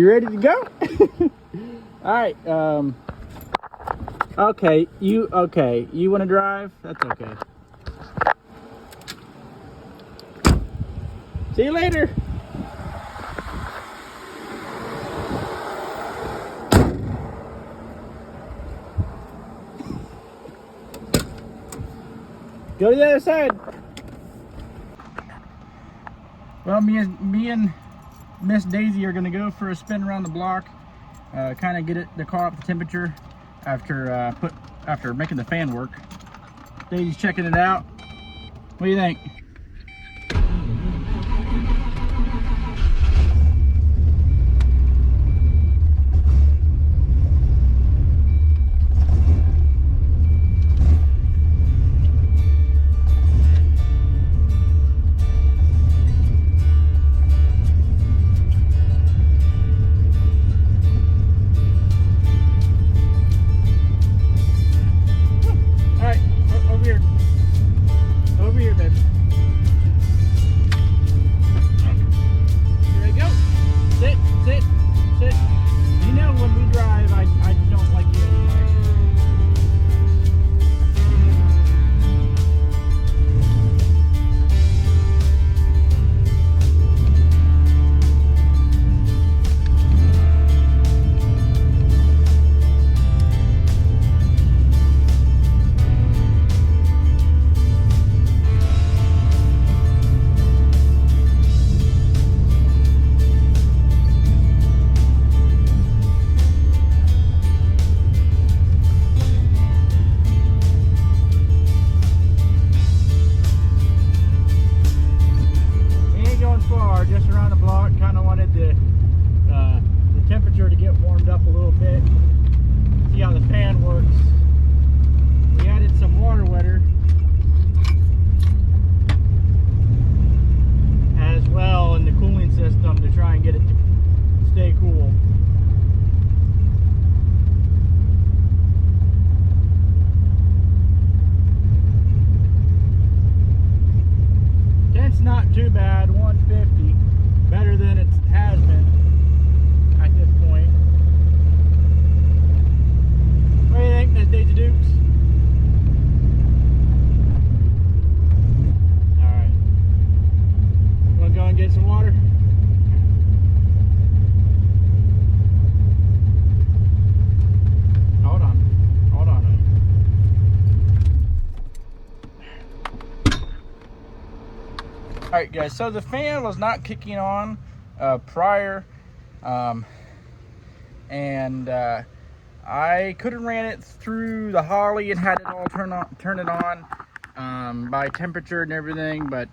You ready to go? All right. Okay. You want to drive? That's okay. See you later. Go to the other side. Well, me and Miss Daisy are gonna go for a spin around the block, kind of get the car up to temperature after making the fan work. Daisy's checking it out. What do you think? Over here, baby. Here we go. Sit. You know when we drive, I don't like you anyway. Just around the block. Kind of wanted the temperature to get warmed up a little bit. See how the fan works. We added some water wetter as well in the cooling system to try and get it to stay cool. It's not too bad, 150, better than it has been at this point. What do you think, Miss Daisy Dukes? Alright. Want to go and get some water? Hold on. Alright guys, so the fan was not kicking on prior, and I could have ran it through the Holly and had it all turn it on by temperature and everything, but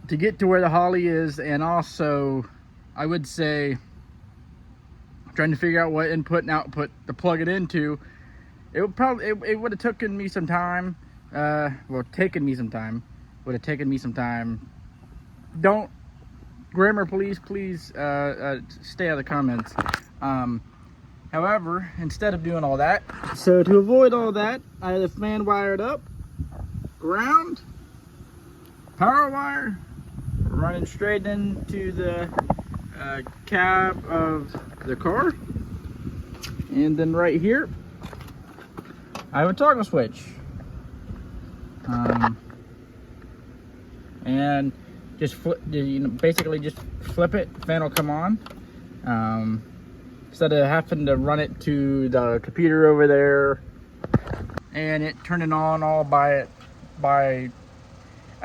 to get to where the Holly is, and also I would say trying to figure out what input and output to plug it into, it would have taken me some time. Would have taken me some time. Don't, grammar please stay out of the comments. However, instead of doing all that, so to avoid all that, I had the fan wired up, ground, power wire, running straight into the cab of the car, and then right here, I have a toggle switch. And just basically just flip it, fan will come on. Instead of having to run it to the computer over there and it turning on all by I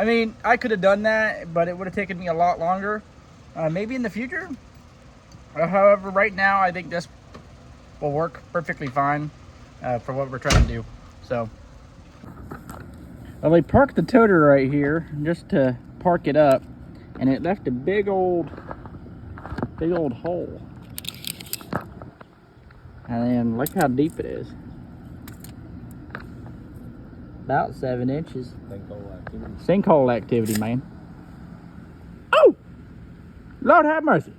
mean, I could have done that, but it would have taken me a lot longer. Maybe in the future. However, right now I think this will work perfectly fine for what we're trying to do. So, well, they parked the toter right here just to park it up, and it left a big old hole. And then look how deep it is. About 7 inches. Sinkhole activity, man. Oh! Lord have mercy.